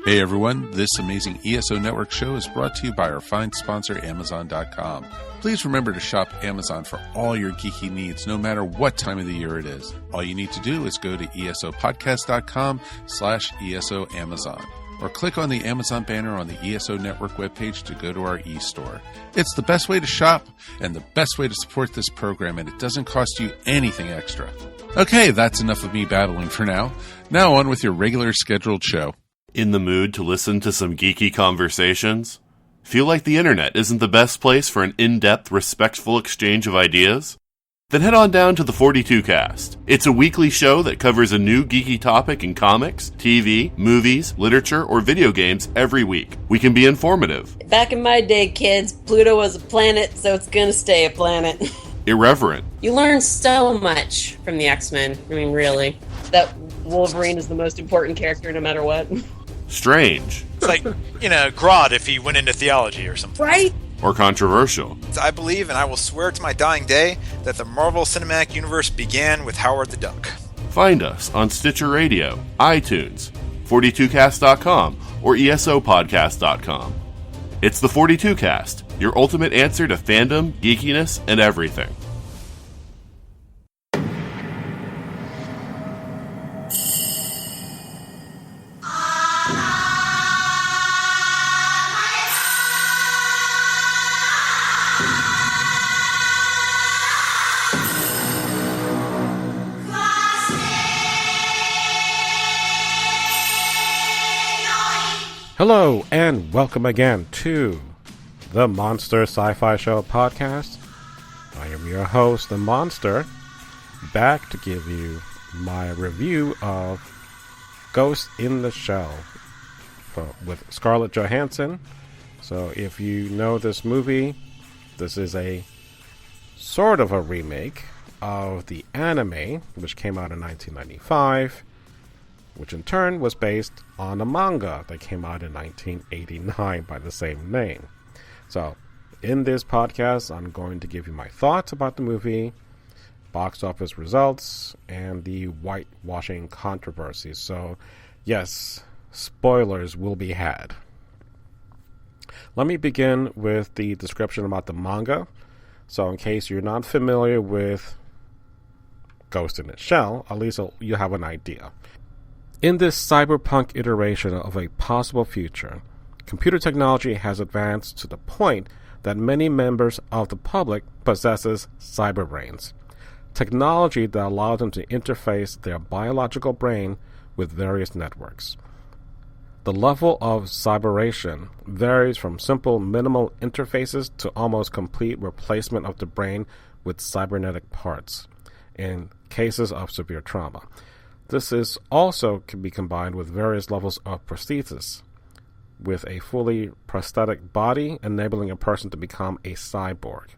Hey everyone, this amazing ESO Network show is brought to you by our fine sponsor, Amazon.com. Please remember to shop Amazon for all your geeky needs, no matter what time of the year it is. All you need to do is go to esopodcast.com/ESO Amazon, or click on the Amazon banner on the ESO Network webpage to go to our e-store. It's the best way to shop and the best way to support this program, and it doesn't cost you anything extra. Okay, that's enough of me babbling for now. Now on with your regular scheduled show. In the mood to listen to some geeky conversations? Feel like the internet isn't the best place for an in-depth, respectful exchange of ideas? Then head on down to the 42cast. It's a weekly show that covers a new geeky topic in comics, TV, movies, literature, or video games every week. We can be informative. Back in my day, kids, Pluto was a planet, so it's gonna stay a planet. Irreverent. You learn so much from the X-Men. I mean, really. That Wolverine is the most important character no matter what. Strange. It's like, Grodd if he went into theology or something. Right? Or controversial. I believe, and I will swear to my dying day, that the Marvel Cinematic Universe began with Howard the Duck. Find us on Stitcher Radio, iTunes, 42cast.com, or esopodcast.com. It's the 42cast, your ultimate answer to fandom, geekiness, and everything. Hello, and welcome again to the Monster Sci-Fi Show podcast. I am your host, The Monster, back to give you my review of Ghost in the Shell with Scarlett Johansson. So if you know this movie, this is a sort of a remake of the anime, which came out in 1995, which in turn was based on a manga that came out in 1989 by the same name. So, in this podcast, I'm going to give you my thoughts about the movie, box office results, and the whitewashing controversy. So, yes, spoilers will be had. Let me begin with the description about the manga. So, in case you're not familiar with Ghost in the Shell, at least you have an idea. In this cyberpunk iteration of a possible future, computer technology has advanced to the point that many members of the public possesses cyber brains, technology that allows them to interface their biological brain with various networks. The level of cyberation varies from simple minimal interfaces to almost complete replacement of the brain with cybernetic parts in cases of severe trauma. This is also can be combined with various levels of prosthesis, with a fully prosthetic body enabling a person to become a cyborg.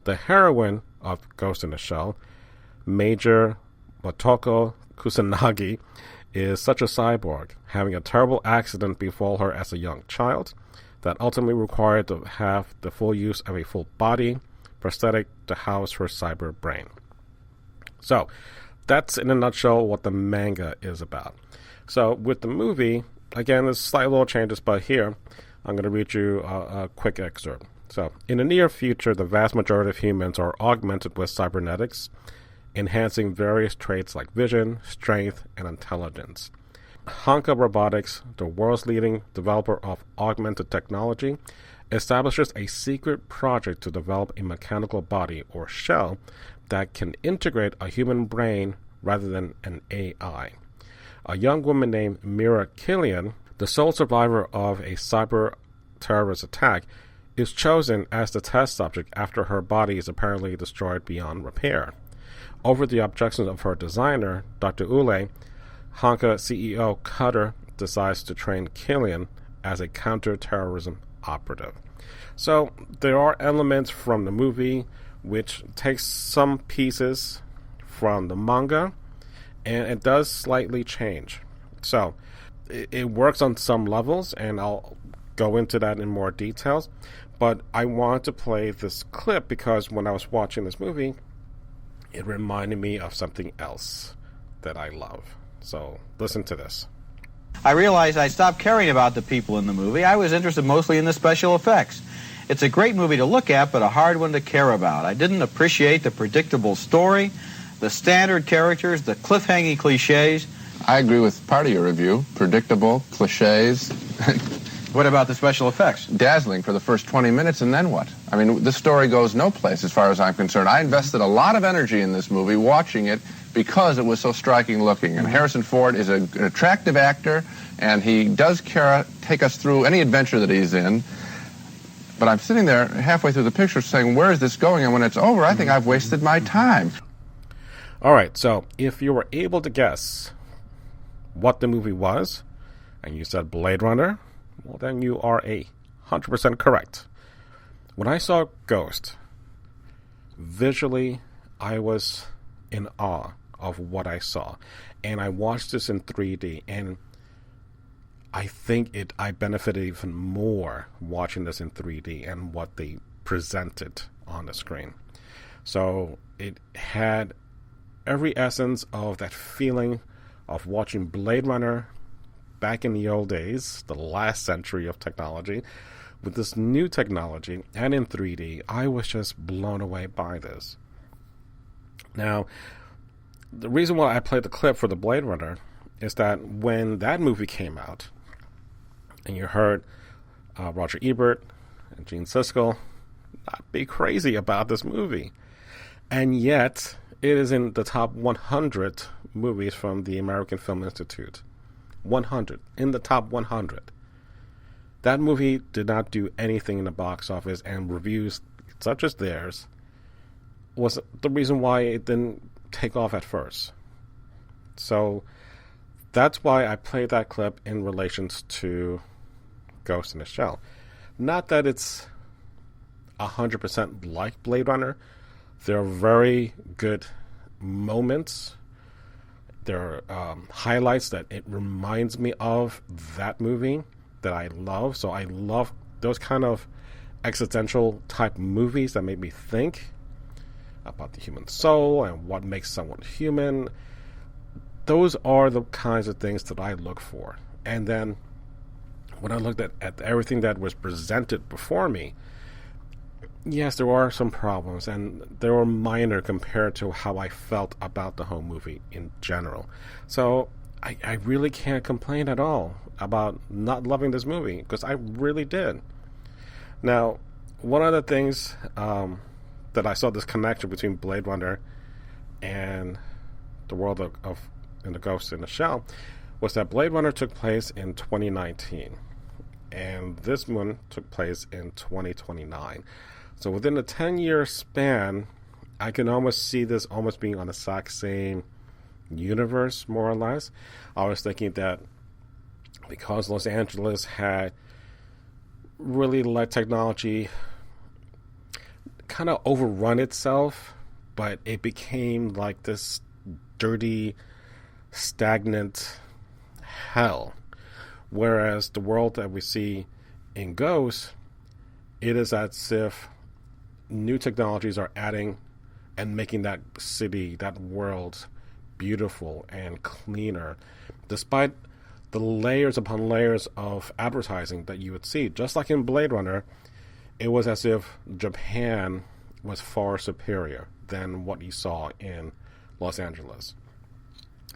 The heroine of Ghost in the Shell, Major Motoko Kusanagi, is such a cyborg, having a terrible accident befall her as a young child that ultimately required to have the full use of a full body prosthetic to house her cyber brain. So, that's in a nutshell what the manga is about. So with the movie, again, there's slight little changes, but here I'm going to read you a quick excerpt. So, in the near future, the vast majority of humans are augmented with cybernetics, enhancing various traits like vision, strength, and intelligence. Honka Robotics, the world's leading developer of augmented technology, establishes a secret project to develop a mechanical body, or shell, that can integrate a human brain rather than an AI. A young woman named Mira Killian, the sole survivor of a cyber terrorist attack, is chosen as the test subject after her body is apparently destroyed beyond repair. Over the objections of her designer, Dr. Ule, Honka CEO Cutter decides to train Killian as a counter-terrorism operative. So there are elements from the movie which takes some pieces from the manga, and it does slightly change. So it works on some levels, and I'll go into that in more details. But I wanted to play this clip because when I was watching this movie, it reminded me of something else that I love. So listen to this. I realized I stopped caring about the people in the movie. I was interested mostly in the special effects. It's a great movie to look at, but a hard one to care about. I didn't appreciate the predictable story, the standard characters, the cliffhanging cliches. I agree with part of your review. Predictable, cliches. What about the special effects? Dazzling for the first 20 minutes, and then what? I mean, this story goes no place as far as I'm concerned. I invested a lot of energy in this movie watching it because it was so striking looking. And Harrison Ford is an attractive actor, and he does take us through any adventure that he's in. But I'm sitting there halfway through the picture saying, where is this going? And when it's over, I think I've wasted my time. All right, so if you were able to guess what the movie was, and you said Blade Runner, well, then you are 100% correct. When I saw Ghost, visually, I was in awe of what I saw. And I watched this in 3D, and I think I benefited even more watching this in 3D and what they presented on the screen. So it had every essence of that feeling of watching Blade Runner back in the old days, the last century of technology, with this new technology and in 3D. I was just blown away by this. Now, the reason why I played the clip for the Blade Runner is that when that movie came out, and you heard Roger Ebert and Gene Siskel not be crazy about this movie, and yet it is in the top 100 movies from the American Film Institute. 100. In the top 100. That movie did not do anything in the box office, and reviews such as theirs was the reason why it didn't take off at first. So that's why I played that clip in relations to Ghost in the Shell. Not that it's 100% like Blade Runner. There are very good moments. There are highlights that it reminds me of that movie that I love. So I love those kind of existential type movies that make me think about the human soul and what makes someone human. Those are the kinds of things that I look for. And then when I looked at everything that was presented before me, yes, there are some problems, and they were minor compared to how I felt about the whole movie in general. So I really can't complain at all about not loving this movie, because I really did. Now, one of the things that I saw this connection between Blade Runner and the world of in the Ghost in the Shell was that Blade Runner took place in 2019, and this one took place in 2029. So within a 10-year span, I can almost see this almost being on the exact same universe, more or less. I was thinking that because Los Angeles had really let technology kind of overrun itself, but it became like this dirty, stagnant hell. Whereas the world that we see in Ghost, it is as if new technologies are adding and making that city, that world, beautiful and cleaner, despite the layers upon layers of advertising that you would see. Just like in Blade Runner, it was as if Japan was far superior than what you saw in Los Angeles.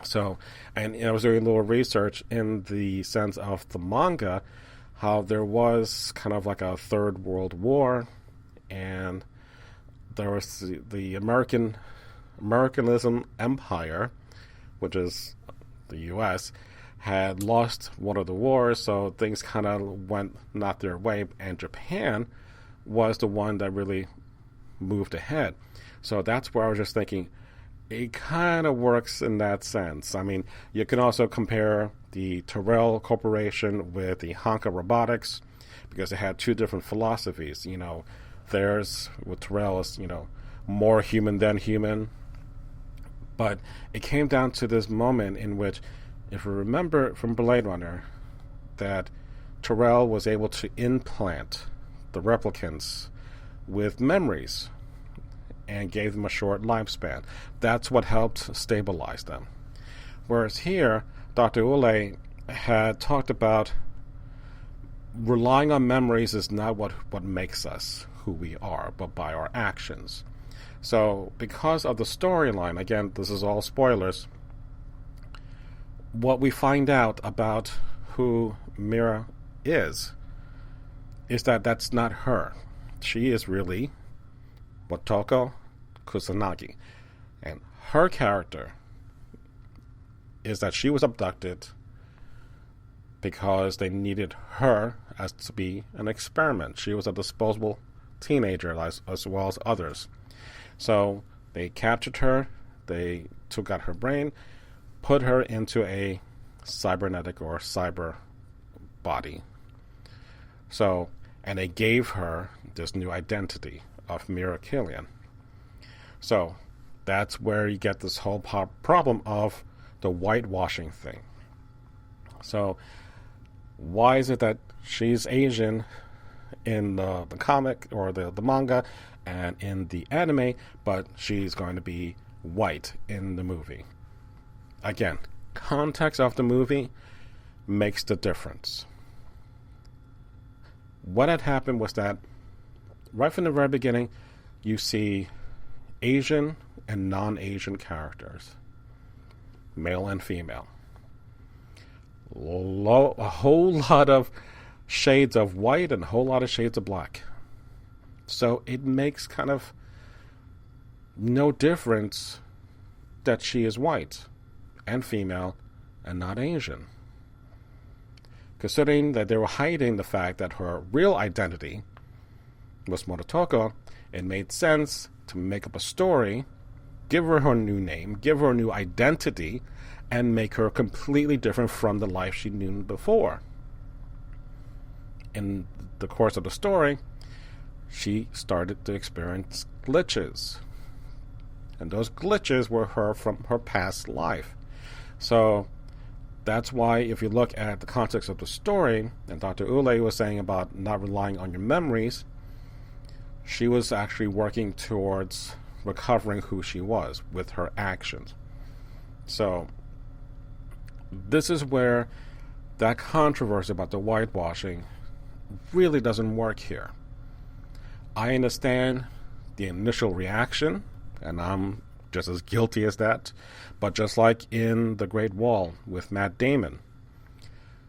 So, and I was doing a little research in the sense of the manga, how there was kind of like a Third World War, and there was the Americanism Empire, which is the U.S., had lost one of the wars, so things kind of went not their way, and Japan was the one that really moved ahead. So that's where I was just thinking, it kind of works in that sense. I mean, you can also compare the Tyrell Corporation with the Honka Robotics, because they had two different philosophies. You know, theirs with Tyrell is, you know, more human than human. But it came down to this moment in which, if we remember from Blade Runner, that Tyrell was able to implant the replicants with memories and gave them a short lifespan. That's what helped stabilize them. Whereas here, Dr. Ule had talked about relying on memories is not what makes us who we are, but by our actions. So, because of the storyline, again, this is all spoilers, what we find out about who Mira is that that's not her. She is really Motoko Kusanagi. And her character is that she was abducted because they needed her as to be an experiment. She was a disposable teenager as well as others. So they captured her, they took out her brain, put her into a cybernetic or cyber body. So, and they gave her this new identity of Mira Killian. So that's where you get this whole problem of the whitewashing thing. So why is it that she's Asian in the comic or the manga and in the anime, but she's going to be white in the movie? Again, context of the movie makes the difference. What had happened was that right from the very beginning, you see Asian and non-Asian characters, male and female. A whole lot of shades of white and a whole lot of shades of black. So it makes kind of no difference that she is white and female and not Asian. Considering that they were hiding the fact that her real identity was Motoko, it made sense to make up a story, give her her new name, give her a new identity, and make her completely different from the life she knew before. In the course of the story, she started to experience glitches. And those glitches were her from her past life. So that's why if you look at the context of the story, and Dr. Ule was saying about not relying on your memories, she was actually working towards recovering who she was with her actions. So this is where that controversy about the whitewashing really doesn't work here. I understand the initial reaction, and I'm just as guilty as that, but just like in The Great Wall with Matt Damon,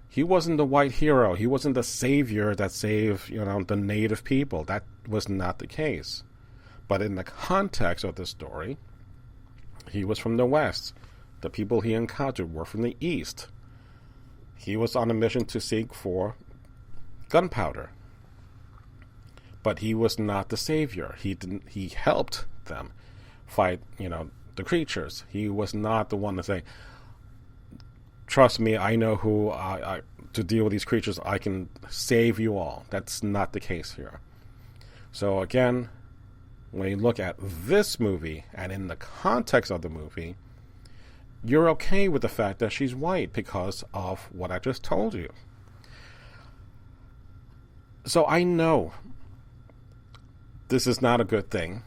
he wasn't the white hero. He wasn't the savior that saved, the native people. That was not the case. But in the context of the story, he was from the West. The people he encountered were from the East. He was on a mission to seek for gunpowder. But he was not the savior. He helped them fight, the creatures. He was not the one to say, trust me, I know who to deal with these creatures. I can save you all. That's not the case here. So again, when you look at this movie and in the context of the movie, you're okay with the fact that she's white because of what I just told you. So I know this is not a good thing,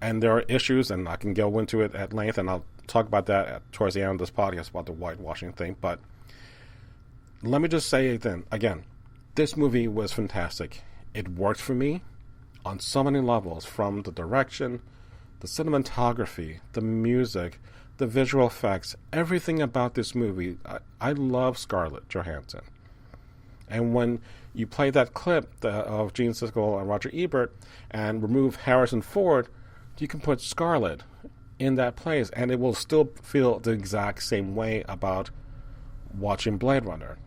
and there are issues, and I can go into it at length, and I'll talk about that towards the end of this podcast about the whitewashing thing. But let me just say then, again, this movie was fantastic. It worked for me on so many levels, from the direction, the cinematography, the music, the visual effects, everything about this movie. I love Scarlett Johansson. And when you play that clip of Gene Siskel and Roger Ebert and remove Harrison Ford, you can put Scarlett in that place, and it will still feel the exact same way about watching Blade Runner.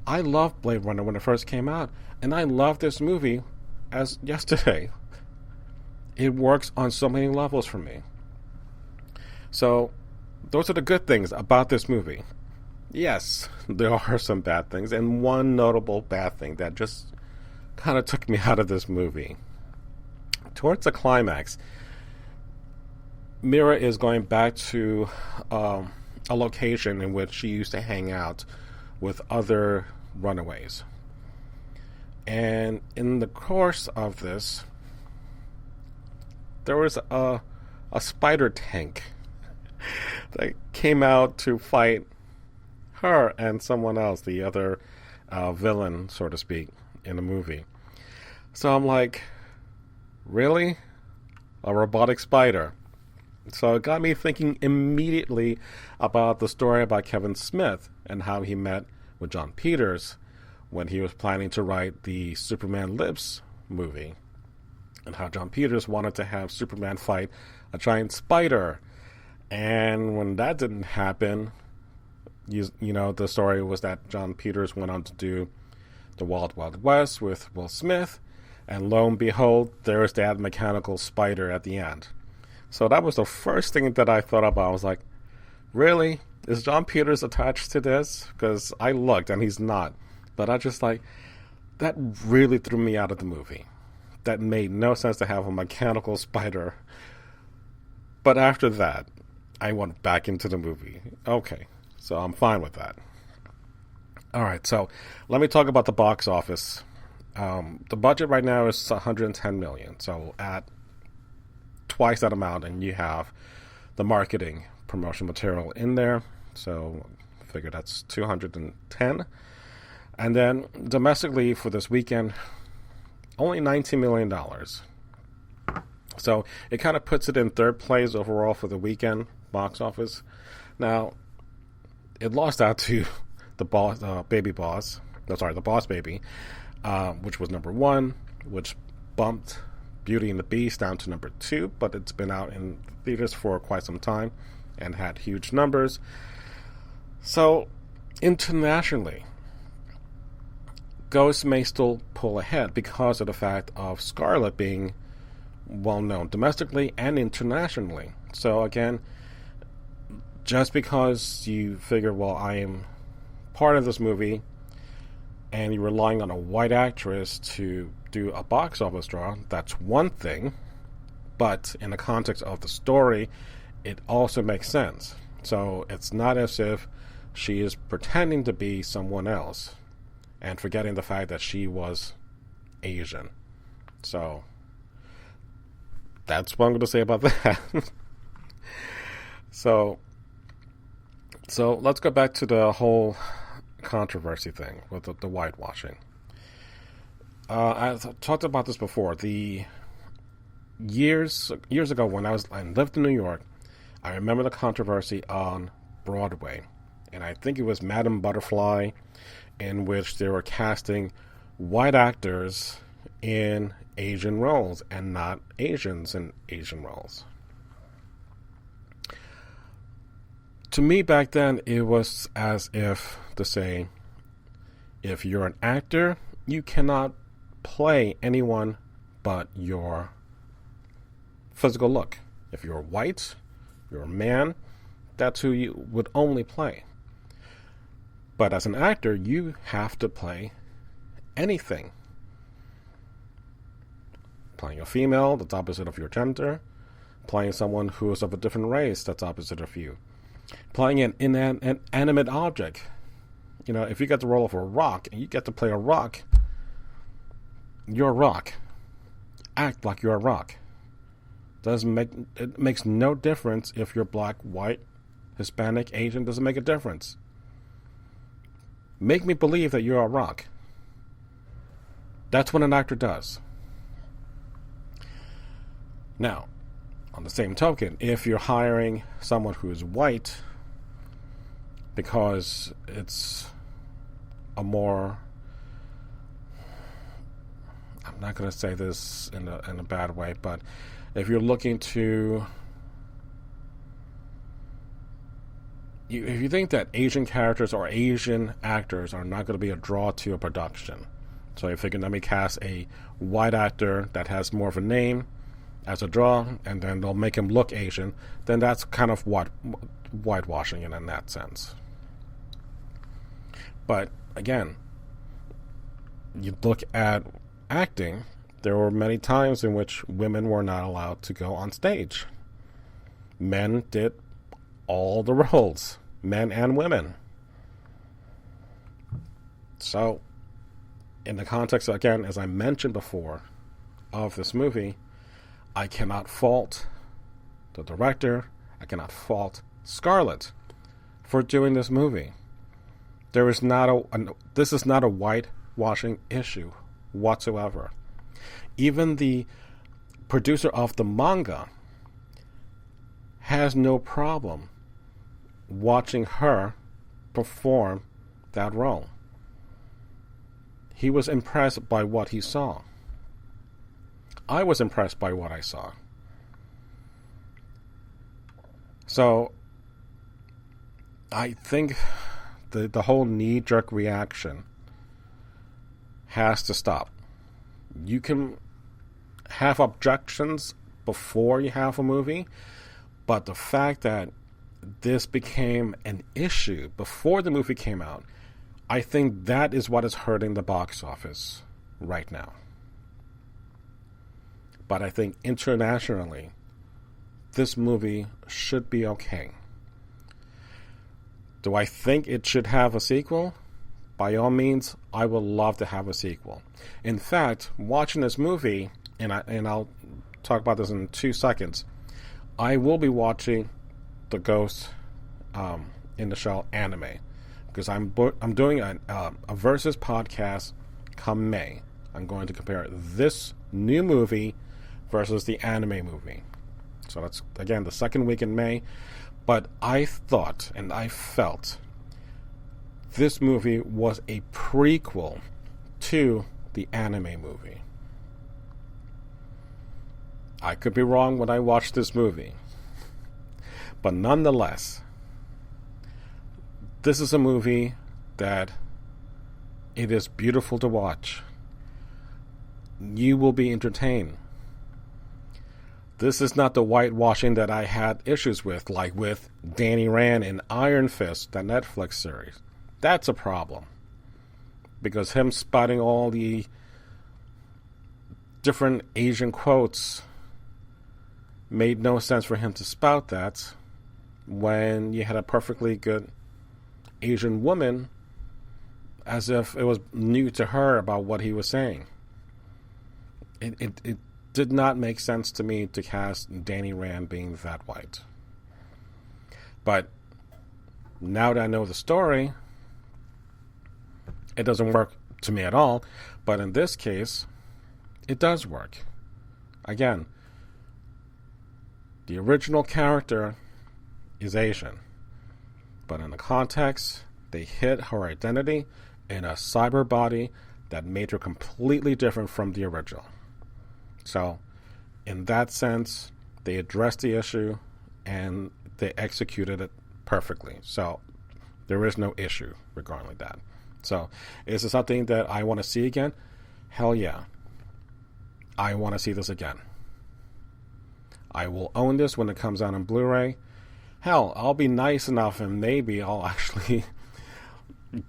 I loved Blade Runner when it first came out, and I love this movie as yesterday. It works on so many levels for me. So those are the good things about this movie. Yes, there are some bad things, and one notable bad thing that just kind of took me out of this movie. Towards the climax, Mira is going back to a location in which she used to hang out with other runaways. And in the course of this, there was a spider tank that came out to fight her and someone else, the other villain, so to speak, in the movie. So I'm like, really? A robotic spider? So it got me thinking immediately about the story about Kevin Smith and how he met with John Peters when he was planning to write the Superman Lives movie, and how John Peters wanted to have Superman fight a giant spider. And when that didn't happen, you know, the story was that John Peters went on to do The Wild Wild West with Will Smith, and lo and behold, there's that mechanical spider at the end. So that was the first thing that I thought about. I was like, really? Is John Peters attached to this? Because I looked and he's not. But I just like, that really threw me out of the movie. That made no sense to have a mechanical spider. But after that, I went back into the movie. Okay, so I'm fine with that. All right, so let me talk about the box office. The budget right now is $110 million. So at twice that amount, and you have the marketing promotion material in there. So I figure that's $210. And then domestically for this weekend, only $19 million. So it kind of puts it in third place overall for the weekend box office. Now, it lost out to the Boss Baby, which was number 1, which bumped Beauty and the Beast down to number 2, but it's been out in theaters for quite some time and had huge numbers. So, internationally, Ghost may still pull ahead because of the fact of Scarlett being well known domestically and internationally. So again, just because you figure, well, I am part of this movie and you're relying on a white actress to do a box office draw, that's one thing. But in the context of the story, it also makes sense. So it's not as if she is pretending to be someone else and forgetting the fact that she was Asian. So that's what I'm going to say about that. So let's go back to the whole controversy thing with the whitewashing. I talked about this before. The years ago when I lived in New York, I remember the controversy on Broadway, and I think it was Madame Butterfly, in which they were casting white actors in Asian roles and not Asians in Asian roles. To me back then, it was as if to say, if you're an actor, you cannot play anyone but your physical look. If you're white, you're a man, that's who you would only play. But as an actor, you have to play anything. Playing a female, that's opposite of your gender. Playing someone who is of a different race, that's opposite of you. Playing an inanimate object. You know, if you get the role of a rock and you get to play a rock, you're a rock. Act like you're a rock. It makes no difference if you're black, white, Hispanic, Asian. Doesn't make a difference. Make me believe that you're a rock. That's what an actor does. Now, on the same token, if you're hiring someone who's white because it's a more, I'm not going to say this in a bad way, but if you're looking to, if you think that Asian characters or Asian actors are not going to be a draw to a production, so if you can let me cast a white actor that has more of a name as a draw, and then they'll make him look Asian, then that's kind of whitewashing in that sense. But again, you look at acting, there were many times in which women were not allowed to go on stage. Men did all the roles, men and women. So, in the context, again, as I mentioned before, of this movie, I cannot fault the director, I cannot fault Scarlett for doing this movie. There is this is not a whitewashing issue whatsoever. Even the producer of the manga has no problem watching her perform that role. He was impressed by what he saw. I was impressed by what I saw. So I think the whole knee-jerk reaction has to stop. You can have objections before you have a movie, but the fact that this became an issue before the movie came out, I think that is what is hurting the box office right now. But I think internationally, this movie should be okay. Do I think it should have a sequel? By all means, I would love to have a sequel. In fact, watching this movie, and I'll talk about this in 2 seconds, I will be watching the Ghost in the Shell anime, because I'm doing a versus podcast come May. I'm going to compare this new movie versus the anime movie. So that's, again, the second week in May. But I thought and I felt this movie was a prequel to the anime movie. I could be wrong when I watched this movie. But nonetheless, this is a movie that it is beautiful to watch. You will be entertained. This is not the whitewashing that I had issues with, like with Danny Rand in Iron Fist, that Netflix series. That's a problem. Because him spouting all the different Asian quotes made no sense for him to spout that when you had a perfectly good Asian woman, as if it was new to her about what he was saying. It did not make sense to me to cast Danny Rand being that white. But now that I know the story, it doesn't work to me at all. But in this case, it does work. Again, the original character is Asian. But in the context, they hid her identity in a cyber body that made her completely different from the original. So, in that sense, they addressed the issue and they executed it perfectly. So, there is no issue regarding that. So, is it something that I want to see again? Hell yeah. I want to see this again. I will own this when it comes out on Blu-ray. Hell, I'll be nice enough and maybe I'll actually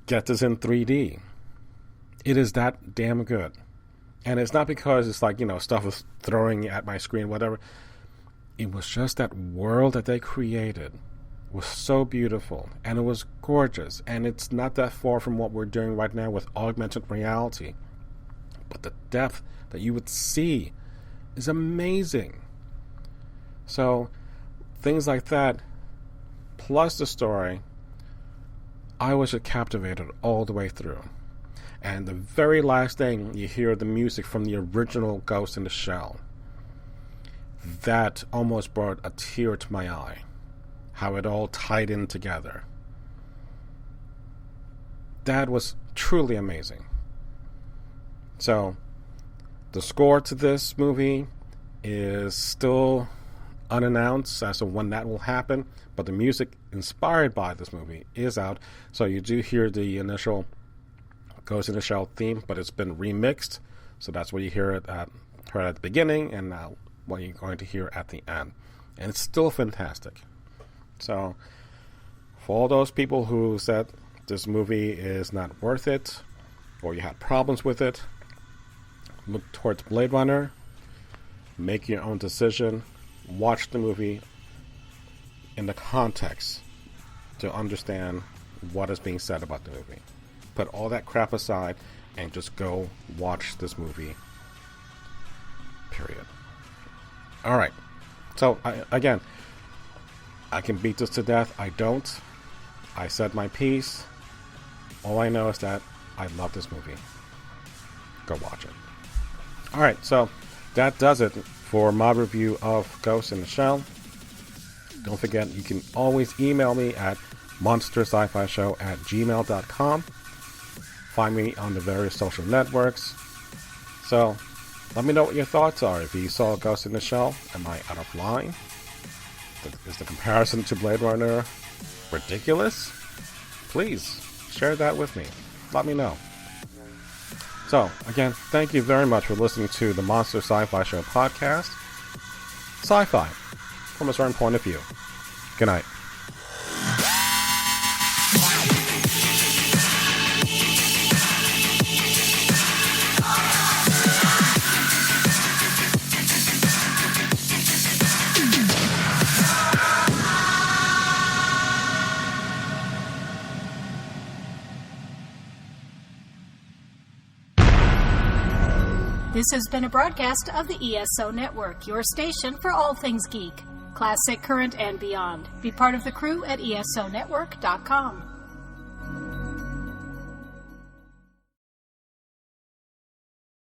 get this in 3D. It is that damn good. And it's not because it's like, stuff was throwing at my screen, whatever. It was just that world that they created was so beautiful. And it was gorgeous. And it's not that far from what we're doing right now with augmented reality. But the depth that you would see is amazing. So, things like that, plus the story, I was captivated all the way through. And the very last thing, you hear the music from the original Ghost in the Shell. That almost brought a tear to my eye. How it all tied in together. That was truly amazing. So, the score to this movie is still unannounced as to when that will happen, but the music inspired by this movie is out. So you do hear the initial Ghost in the Shell theme, but it's been remixed. So that's what you hear it heard at the beginning, and now what you're going to hear at the end. And it's still fantastic. So for all those people who said this movie is not worth it, or you had problems with it, look towards Blade Runner, make your own decision, watch the movie in the context to understand what is being said about the movie. Put all that crap aside and just go watch this movie. Period. Alright. So, I can beat this to death. I don't. I said my piece. All I know is that I love this movie. Go watch it. Alright, so that does it for my review of Ghost in the Shell. Don't forget, you can always email me at monsterscifishow@gmail.com. Find me on the various social networks. So, let me know what your thoughts are. If you saw Ghost in the Shell, am I out of line? Is the comparison to Blade Runner ridiculous? Please, share that with me. Let me know. So, again, thank you very much for listening to the Monster Sci-Fi Show podcast. Sci-fi, from a certain point of view. Good night. This has been a broadcast of the ESO Network, your station for all things geek, classic, current, and beyond. Be part of the crew at ESONetwork.com.